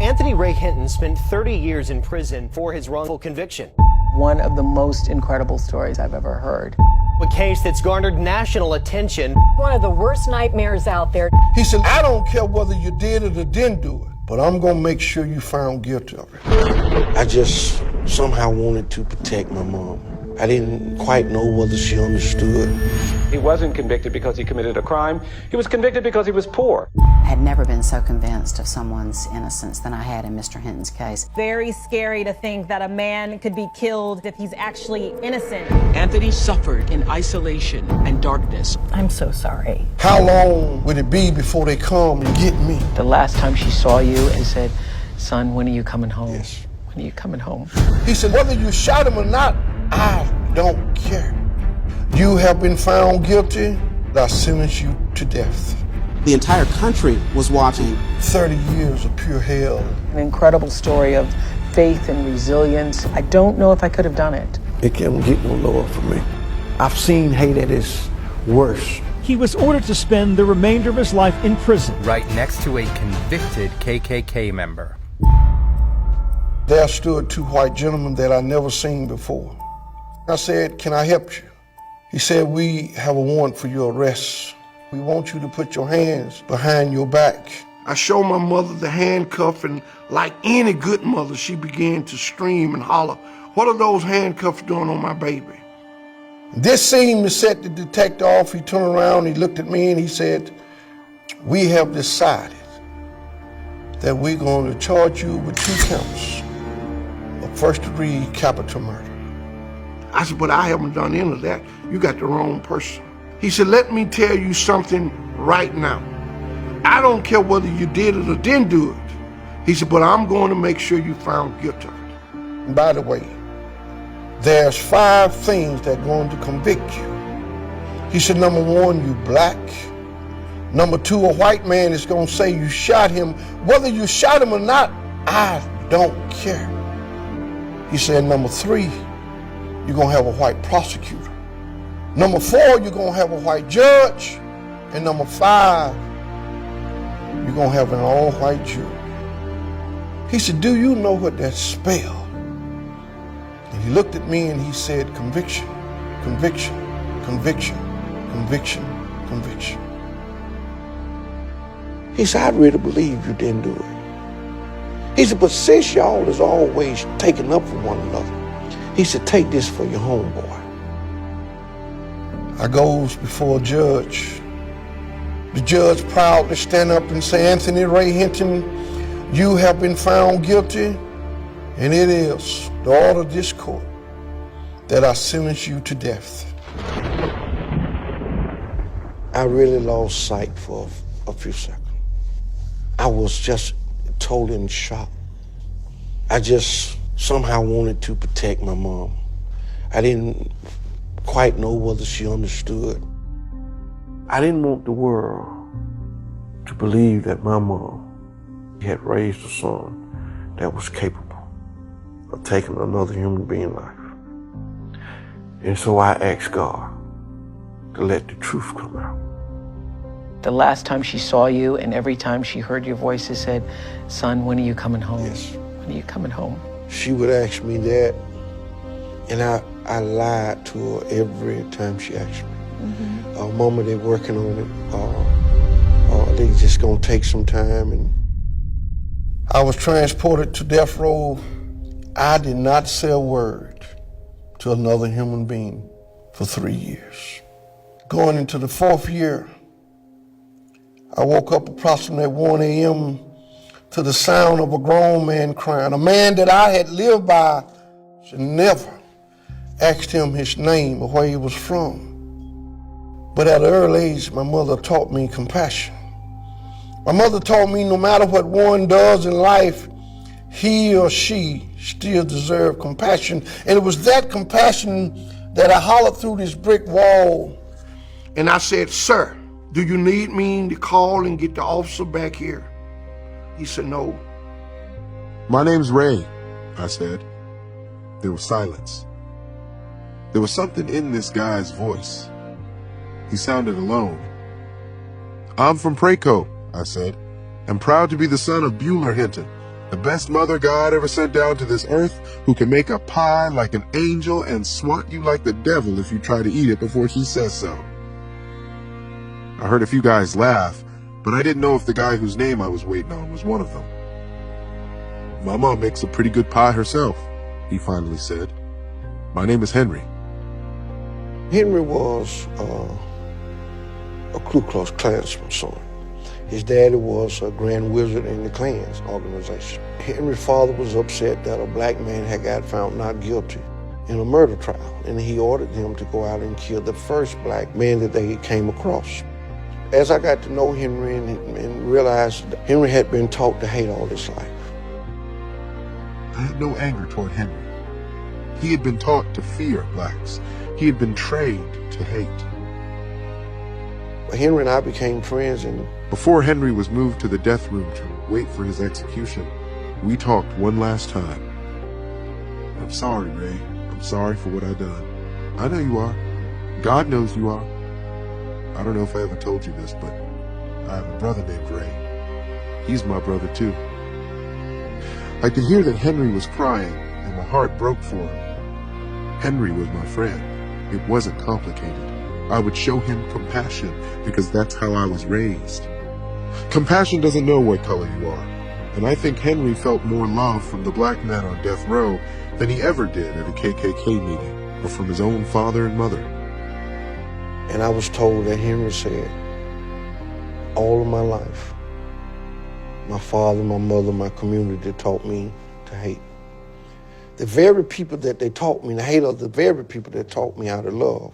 Anthony Ray Hinton spent 30 years in prison for his wrongful conviction. One of the most incredible stories I've ever heard. A case that's garnered national attention. One of the worst nightmares out there. He said, I don't care whether you did it or didn't do it, but I'm gonna make sure you found guilty of it. I just somehow wanted to protect my mom. I didn't quite know whether she understood. He wasn't convicted because he committed a crime. He was convicted because he was poor. I had never been so convinced of someone's innocence than I had in Mr. Hinton's case. Very scary to think that a man could be killed if he's actually innocent. Anthony suffered in isolation and darkness. I'm so sorry. How long would it be before they come and get me? The last time she saw you and said, son, when are you coming home? Yes. When are you coming home? He said, whether you shot him or not, I don't care. You have been found guilty, I sentence you to death. The entire country was watching. 30 years of pure hell. An incredible story of faith and resilience. I don't know if I could have done it. It can't get no lower for me. I've seen hate at its worst. He was ordered to spend the remainder of his life in prison. Right next to a convicted KKK member. There stood two white gentlemen that I never seen before. I said, can I help you? He said, we have a warrant for your arrest. We want you to put your hands behind your back. I showed my mother the handcuff, and like any good mother, she began to scream and holler, what are those handcuffs doing on my baby? This seemed to set the detective off. He turned around, he looked at me, and he said, we have decided that we're going to charge you with 2 counts of first-degree capital murder. I said, but I haven't done any of that. You got the wrong person. He said, let me tell you something right now. I don't care whether you did it or didn't do it. He said, but I'm going to make sure you found guilty of it. And by the way, there's 5 things that are going to convict you. He said, number 1, you black. Number 2, a white man is going to say you shot him. Whether you shot him or not, I don't care. He said, number 3, you're going to have a white prosecutor. Number 4, you're going to have a white judge. And number 5, you're going to have an all-white jury. He said, do you know what that spells? And he looked at me and he said, conviction, conviction, conviction, conviction, conviction. He said, I really believe you didn't do it. He said, but since y'all is always taking up for one another, he said, take this for your homeboy. I goes before a judge. The judge proudly stand up and say, Anthony Ray Hinton, you have been found guilty, and it is the order of this court that I sentence you to death. I really lost sight for a few seconds. I was just totally in shock. I just somehow wanted to protect my mom. I didn't quite know whether she understood. I didn't want the world to believe that my mom had raised a son that was capable of taking another human being's life. And so I asked God to let the truth come out. The last time she saw you and every time she heard your voices said, son, when are you coming home? Yes. When are you coming home? She would ask me that, and I lied to her every time she asked me. Mama, they're working on it. They just gonna take some time. And I was transported to death row. I did not say a word to another human being for 3 years. Going into the 4th year, I woke up approximately at 1 a.m. to the sound of a grown man crying. A man that I had lived by should never asked him his name or where he was from. But at an early age, my mother taught me compassion. My mother taught me no matter what one does in life, he or she still deserves compassion. And it was that compassion that I hollered through this brick wall. And I said, sir, do you need me to call and get the officer back here? He said, no. My name's Ray, I said. There was silence. There was something in this guy's voice. He sounded alone. I'm from Praco, I said. I'm proud to be the son of Bueller Hinton. The best mother God ever sent down to this earth, who can make a pie like an angel and swat you like the devil if you try to eat it before she says so. I heard a few guys laugh, but I didn't know if the guy whose name I was waiting on was one of them. My mom makes a pretty good pie herself, he finally said. My name is Henry. Henry was a Ku Klux Klansman son. His daddy was a Grand Wizard in the Klans organization. Henry's father was upset that a black man had got found not guilty in a murder trial, and he ordered him to go out and kill the first black man that they came across. As I got to know Henry and realized that Henry had been taught to hate all his life. I had no anger toward Henry. He had been taught to fear blacks. He had been trained to hate. Henry and I became friends, and before Henry was moved to the death room to wait for his execution, we talked one last time. I'm sorry, Ray. I'm sorry for what I done. I know you are. God knows you are. I don't know if I ever told you this, but I have a brother named Ray. He's my brother too. I could hear that Henry was crying, and my heart broke for him. Henry was my friend. It wasn't complicated. I would show him compassion because that's how I was raised. Compassion doesn't know what color you are, and I think Henry felt more love from the black men on death row than he ever did at a KKK meeting or from his own father and mother. And I was told that Henry said, all of my life, my father, my mother, my community taught me to hate. The very people that they taught me to hate are the very people that taught me how to love.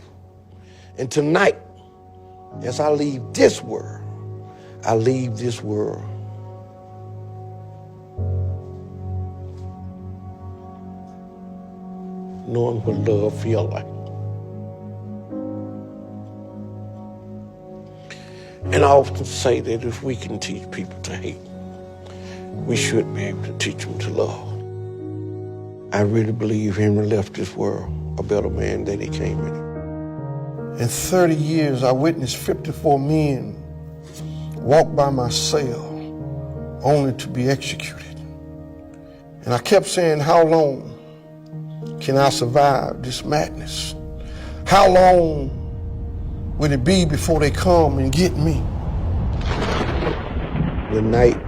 And tonight, as I leave this world, I leave this world knowing what love feels like. And I often say that if we can teach people to hate, we should be able to teach them to love. I really believe Henry left this world a better man than he came in. In 30 years, I witnessed 54 men walk by my cell only to be executed. And I kept saying, how long can I survive this madness? How long will it be before they come and get me? The night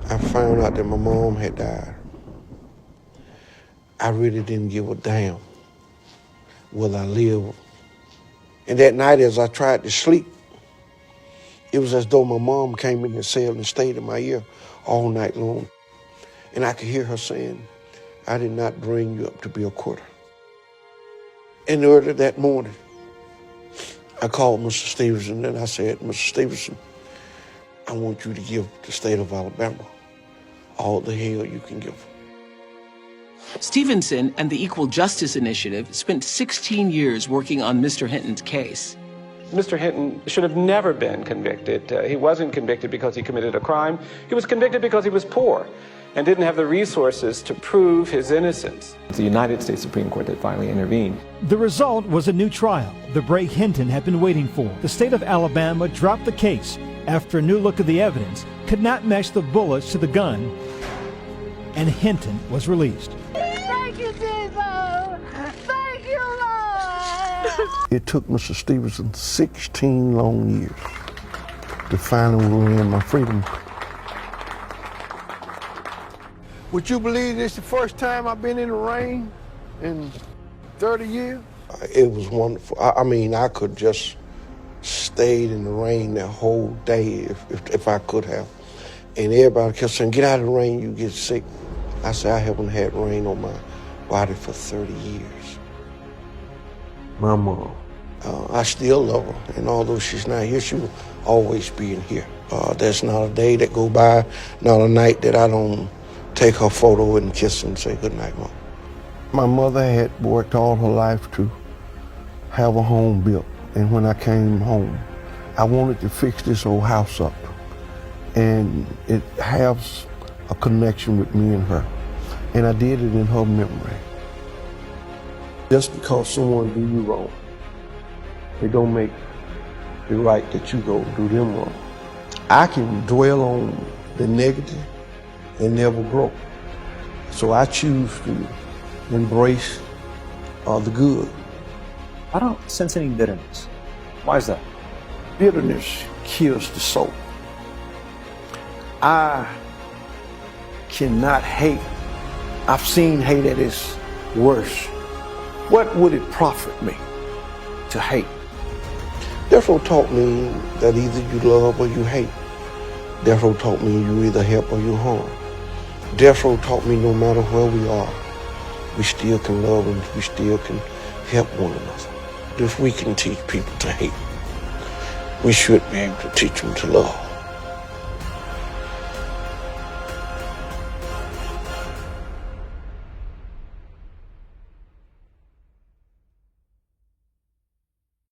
I found out that my mom had died, I really didn't give a damn whether I lived. And that night, as I tried to sleep, it was as though my mom came in the cell and stayed in my ear all night long. And I could hear her saying, I did not bring you up to be a quitter. And early that morning, I called Mr. Stevenson and I said, Mr. Stevenson, I want you to give the state of Alabama all the hell you can give them. Stevenson and the Equal Justice Initiative spent 16 years working on Mr. Hinton's case. Mr. Hinton should have never been convicted. He wasn't convicted because he committed a crime. He was convicted because he was poor and didn't have the resources to prove his innocence. It's the United States Supreme Court that finally intervened. The result was a new trial the Bray Hinton had been waiting for. The state of Alabama dropped the case after a new look at the evidence could not match the bullets to the gun, and Hinton was released. Thank you, Jesus! Thank you, Lord! It took Mr. Stevenson 16 long years to finally win my freedom. Would you believe this is the first time I've been in the rain in 30 years? It was wonderful. I mean, I could just stayed in the rain that whole day if I could have. And everybody kept saying, get out of the rain, you get sick. I said, I haven't had rain on my body for 30 years. My mom, I still love her. And although she's not here, she will always be in here. There's not a day that go by, not a night that I don't take her photo and kiss her and say, good night, Mom. My mother had worked all her life to have a home built. And when I came home, I wanted to fix this old house up. And it has a connection with me and her. And I did it in her memory. Just because someone do you wrong, it don't make it right that you go do them wrong. I can dwell on the negative and never grow. So I choose to embrace the good. I don't sense any bitterness. Why is that? Bitterness kills the soul. I cannot hate. I've seen hate at its worst. What would it profit me to hate? Death Row taught me that either you love or you hate. Death Row taught me you either help or you harm. Death Row taught me no matter where we are, we still can love and we still can help one another. If we can teach people to hate, we should be able to teach them to love.